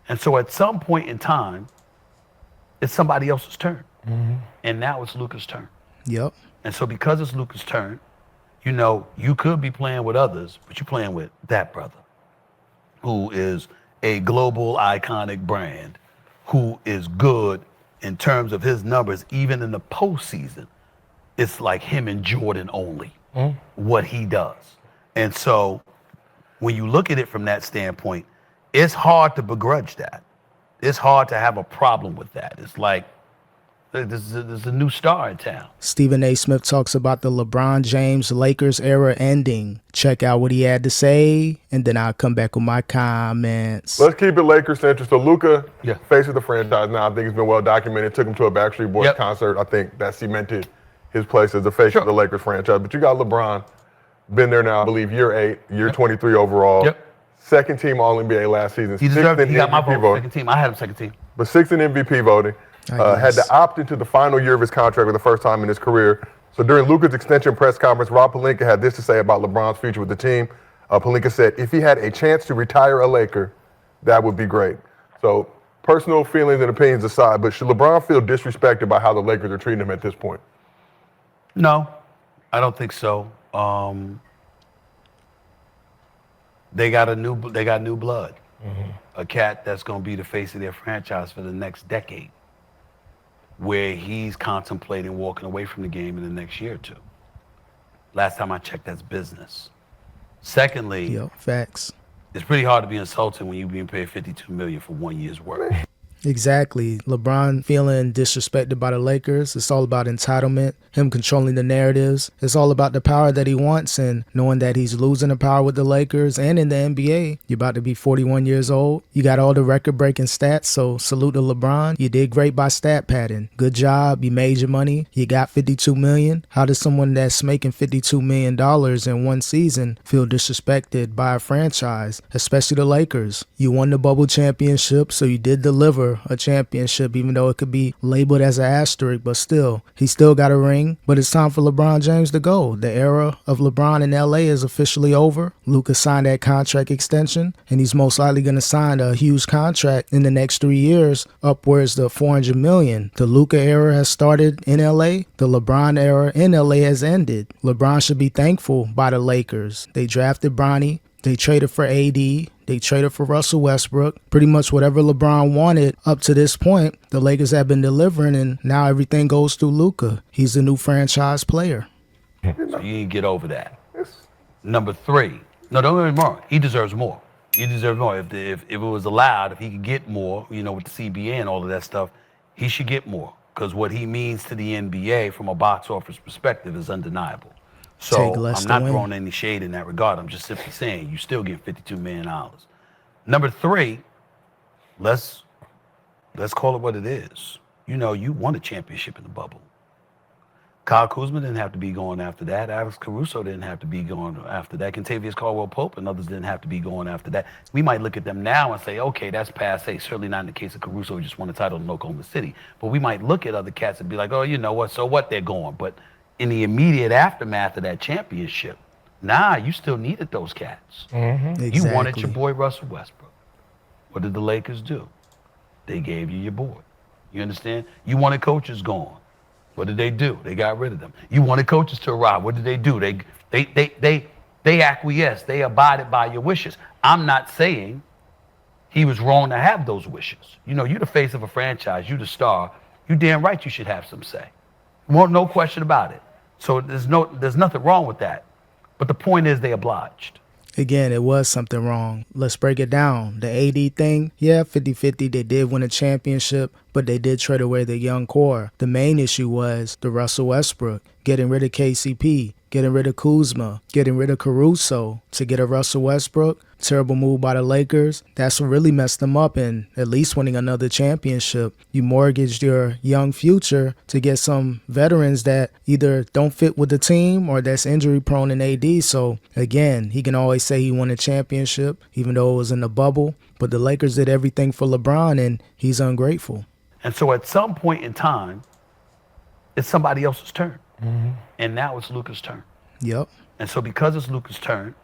And so at some point in time, it's somebody else's turn. And now it's Luka's turn. Yep. And so because it's Luka's turn, you know, you could be playing with others, but you're playing with that brother who is a global iconic brand, who is good in terms of his numbers, even in the postseason. It's like him and Jordan only, what he does. And so when you look at it from that standpoint, it's hard to begrudge that. It's hard to have a problem with that. It's like, there's a new star in town. Stephen A. Smith talks about the LeBron James Lakers era ending. Check out what he had to say, and then I'll come back with my comments. Let's keep it Lakers centric. So Luka faces the franchise now. I think it's been well documented. Took him to a Backstreet Boys concert. I think that cemented his place as the face of the Lakers franchise. But you got LeBron, been there now, I believe, year 8, year 23 overall. Second team All-NBA last season. He deserved it. He got my vote, second team. I had him second team. But 6th in MVP voting. Had to opt into the final year of his contract for the first time in his career. So during Luka's extension press conference, Rob Pelinka had this to say about LeBron's future with the team. Pelinka said, if he had a chance to retire a Laker, that would be great. So personal feelings and opinions aside, but should LeBron feel disrespected by how the Lakers are treating him at this point? No, I don't think so. They got new blood. A cat that's going to be the face of their franchise for the next decade, where he's contemplating walking away from the game in the next year or two. Last time I checked, that's business. Secondly, facts. It's pretty hard to be insulted when you're being paid $52 million for 1 year's work. Exactly. LeBron feeling disrespected by the Lakers. It's all about entitlement, him controlling the narratives. It's all about the power that he wants and knowing that he's losing the power with the Lakers and in the NBA. You're about to be 41 years old. You got all the record-breaking stats, so salute to LeBron. You did great by stat padding. Good job. You made your money. You got $52 million. How does someone that's making $52 million in one season feel disrespected by a franchise, especially the Lakers? You won the bubble championship, so you did deliver a championship, even though it could be labeled as an asterisk, but still, he still got a ring. But it's time for LeBron James to go. The era of LeBron in LA is officially over. Luka signed that contract extension, and he's most likely going to sign a huge contract in the next 3 years, upwards to $400 million. The Luka era has started in LA. The LeBron era in LA has ended. LeBron should be thankful by the Lakers. They drafted Bronny. They traded for AD. They traded for Russell Westbrook. Pretty much whatever LeBron wanted up to this point, the Lakers have been delivering, and now everything goes through Luka. He's the new franchise player. So you ain't get over that. Number 3. No, don't get me wrong. He deserves more. He deserves more. If it was allowed, if he could get more, you know, with the CBA and all of that stuff, he should get more. Because what he means to the NBA from a box office perspective is undeniable. So I'm not throwing any shade in that regard. I'm just simply saying you still get $52 million. Number 3, let's call it what it is. You know, you won a championship in the bubble. Kyle Kuzma didn't have to be going after that. Alex Caruso didn't have to be going after that. Kentavious Caldwell-Pope and others didn't have to be going after that. We might look at them now and say, okay, that's passé. Certainly not in the case of Caruso, who just won the title in Oklahoma City. But we might look at other cats and be like, oh, you know what, so what, they're going. But in the immediate aftermath of that championship, you still needed those cats. Exactly. You wanted your boy Russell Westbrook. What did the Lakers do? They gave you your boy. You understand? You wanted coaches gone. What did they do? They got rid of them. You wanted coaches to arrive. What did they do? They acquiesced. They abided by your wishes. I'm not saying he was wrong to have those wishes. You know, you're the face of a franchise. You're the star. You damn right you should have some say. No question about it. So there's nothing wrong with that. But the point is they obliged. Again, it was something wrong. Let's break it down. The AD thing, 50-50, they did win a championship, but they did trade away the young core. The main issue was the Russell Westbrook, getting rid of KCP, getting rid of Kuzma, getting rid of Caruso to get a Russell Westbrook. Terrible move by the Lakers. That's what really messed them up in at least winning another championship. You mortgaged your young future to get some veterans that either don't fit with the team or that's injury prone in AD. So again, he can always say he won a championship even though it was in the bubble. But the Lakers did everything for LeBron and he's ungrateful. And so at some point in time, it's somebody else's turn. And now it's Luka's turn. Yep. And so because it's Luka's turn,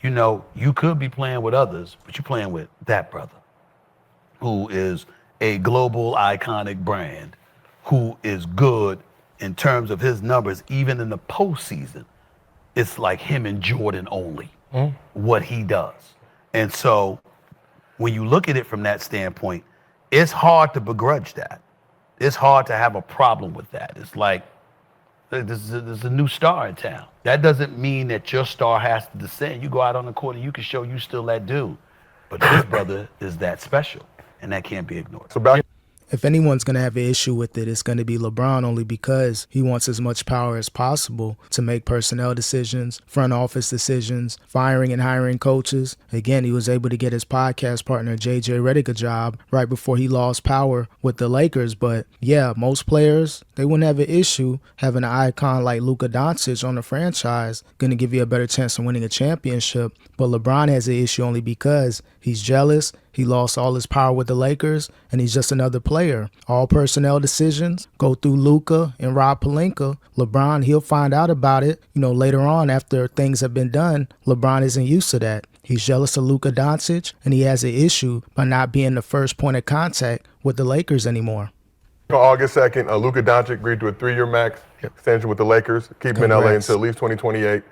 you know, you could be playing with others, but you're playing with that brother who is a global iconic brand, who is good in terms of his numbers, even in the postseason, it's like him and Jordan only, what he does. And so when you look at it from that standpoint, it's hard to begrudge that. It's hard to have a problem with that. It's like, there's a new star in town. That doesn't mean that your star has to descend. You go out on the court and you can show you still that dude. But this brother is that special, and that can't be ignored. So back. If anyone's going to have an issue with it, it's going to be LeBron, only because he wants as much power as possible to make personnel decisions, front office decisions, firing and hiring coaches. Again, he was able to get his podcast partner, JJ Redick, a job right before he lost power with the Lakers. But yeah, most players, they wouldn't have an issue having an icon like Luka Doncic on the franchise, going to give you a better chance of winning a championship. But LeBron has an issue only because he's jealous. He lost all his power with the Lakers, and he's just another player. All personnel decisions go through Luka and Rob Pelinka. LeBron, he'll find out about it, later on after things have been done. LeBron isn't used to that. He's jealous of Luka Doncic, and he has an issue by not being the first point of contact with the Lakers anymore. On August 2nd, Luka Doncic agreed to a 3-year max extension with the Lakers, keep him in LA until at least 2028.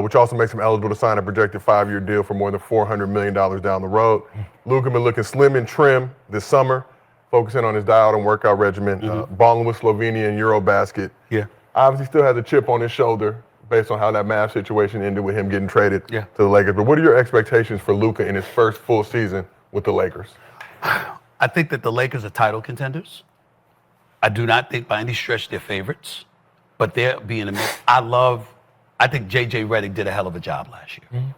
Which also makes him eligible to sign a projected 5-year deal for more than $400 million down the road. Luka been looking slim and trim this summer, focusing on his diet and workout regimen, balling with Slovenia in Eurobasket. Yeah. Obviously still has a chip on his shoulder based on how that Mavs situation ended with him getting traded to the Lakers. But what are your expectations for Luka in his first full season with the Lakers? I think that the Lakers are title contenders. I do not think by any stretch they're favorites, but they're being a mix. I think J.J. Redick did a hell of a job last year.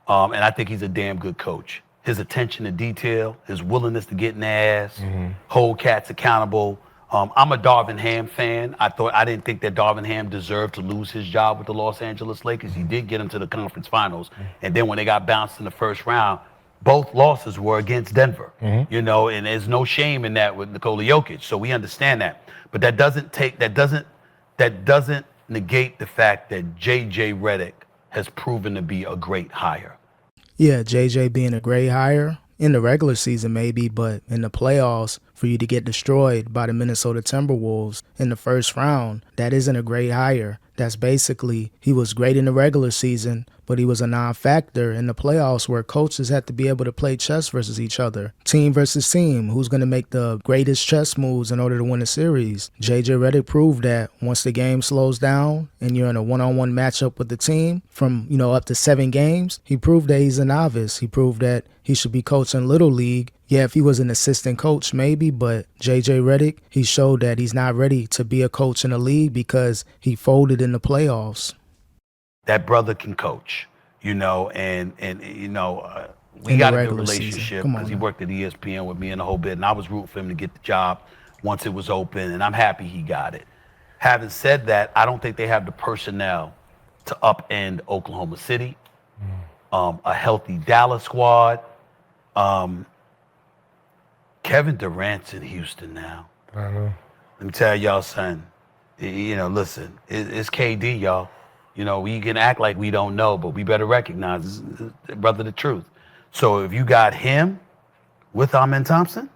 And I think he's a damn good coach. His attention to detail, his willingness to get in the ass, hold cats accountable. I'm a Darvin Ham fan. I didn't think that Darvin Ham deserved to lose his job with the Los Angeles Lakers. He did get him to the conference finals. And then when they got bounced in the first round, both losses were against Denver. And there's no shame in that with Nikola Jokic. So we understand that. But that doesn't negate the fact that J.J. Redick has proven to be a great hire. Yeah, J.J. being a great hire in the regular season maybe, but in the playoffs, for you to get destroyed by the Minnesota Timberwolves in the first round, that isn't a great hire. That's basically, he was great in the regular season, but he was a non-factor in the playoffs where coaches had to be able to play chess versus each other. Team versus team, who's going to make the greatest chess moves in order to win a series. J.J. Redick proved that once the game slows down and you're in a one-on-one matchup with the team from, up to 7 games, he proved that he's a novice. He proved that he should be coaching Little League. Yeah, if he was an assistant coach, maybe, but J.J. Redick, he showed that he's not ready to be a coach in the league because he folded in the playoffs. That brother can coach, we got a good relationship because he worked at ESPN with me and the whole bit, and I was rooting for him to get the job once it was open, and I'm happy he got it. Having said that, I don't think they have the personnel to upend Oklahoma City, a healthy Dallas squad. Kevin Durant's in Houston now. I know. Let me tell y'all, son. Listen, it's KD, y'all. We can act like we don't know, but we better recognize, brother, the truth. So if you got him with Amen Thompson,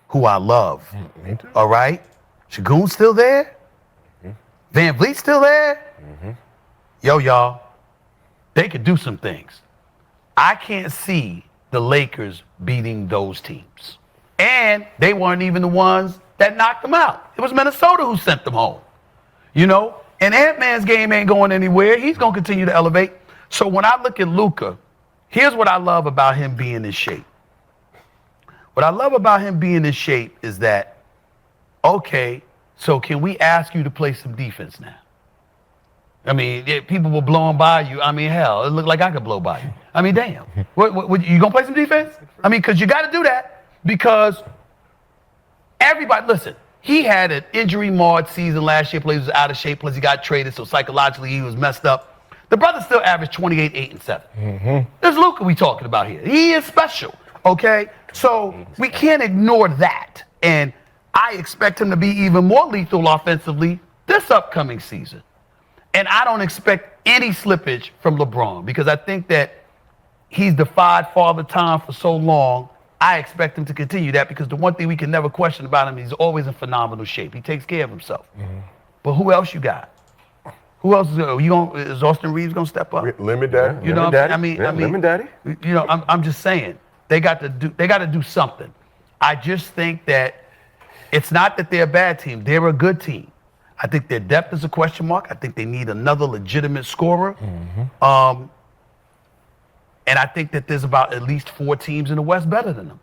who I love, all right? Shagun's still there? Van Vliet's still there? Yo, y'all, they could do some things. I can't see the Lakers beating those teams. And they weren't even the ones that knocked them out. It was Minnesota who sent them home. And Ant-Man's game ain't going anywhere. He's going to continue to elevate. So when I look at Luka, here's what I love about him being in shape. What I love about him being in shape is that, okay, so can we ask you to play some defense now? I mean, people were blowing by you. I mean, hell, it looked like I could blow by you. I mean, damn. What, you going to play some defense? I mean, because you got to do that because everybody, listen, he had an injury-marred season last year. He was out of shape, plus he got traded, so psychologically he was messed up. The brother still averaged 28, 8, and 7. There's Luka we talking about here. He is special, okay? So we can't ignore that. And I expect him to be even more lethal offensively this upcoming season. And I don't expect any slippage from LeBron because I think that he's defied Father Time for so long. I expect him to continue that because the one thing we can never question about him, he's always in phenomenal shape. He takes care of himself. But who else you got? Who else is Austin Reeves gonna step up? Lemon Daddy. You know, Daddy. I mean, Lemon Daddy. You know, I'm just saying they got to do something. I just think that it's not that they're a bad team; they're a good team. I think their depth is a question mark. I think they need another legitimate scorer. And I think that there's about at least 4 teams in the West better than them.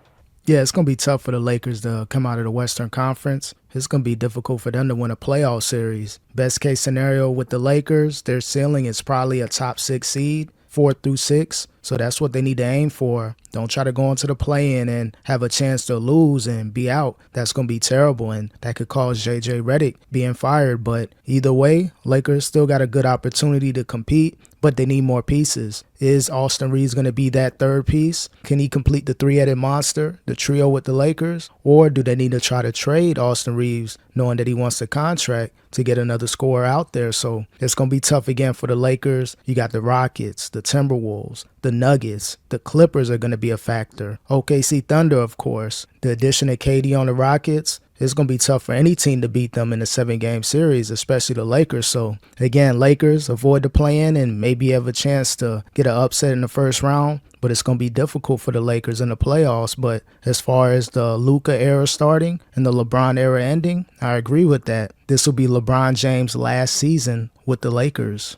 Yeah, it's going to be tough for the Lakers to come out of the Western Conference. It's going to be difficult for them to win a playoff series. Best case scenario with the Lakers, their ceiling is probably a top 6 seed, 4 through 6. So that's what they need to aim for. Don't try to go into the play-in and have a chance to lose and be out. That's going to be terrible, and that could cause J.J. Redick being fired. But either way, Lakers still got a good opportunity to compete, but they need more pieces. Is Austin Reeves going to be that third piece? Can he complete the three-headed monster, the trio with the Lakers? Or do they need to try to trade Austin Reeves, knowing that he wants a contract, to get another scorer out there? So it's going to be tough again for the Lakers. You got the Rockets, the Timberwolves, the Nuggets, the Clippers are going to be a factor. OKC Thunder, of course. The addition of KD on the Rockets, it's going to be tough for any team to beat them in a 7-game series, especially the Lakers. So, again, Lakers, avoid the play-in and maybe have a chance to get an upset in the first round. But it's going to be difficult for the Lakers in the playoffs. But as far as the Luka era starting and the LeBron era ending, I agree with that. This will be LeBron James' last season with the Lakers.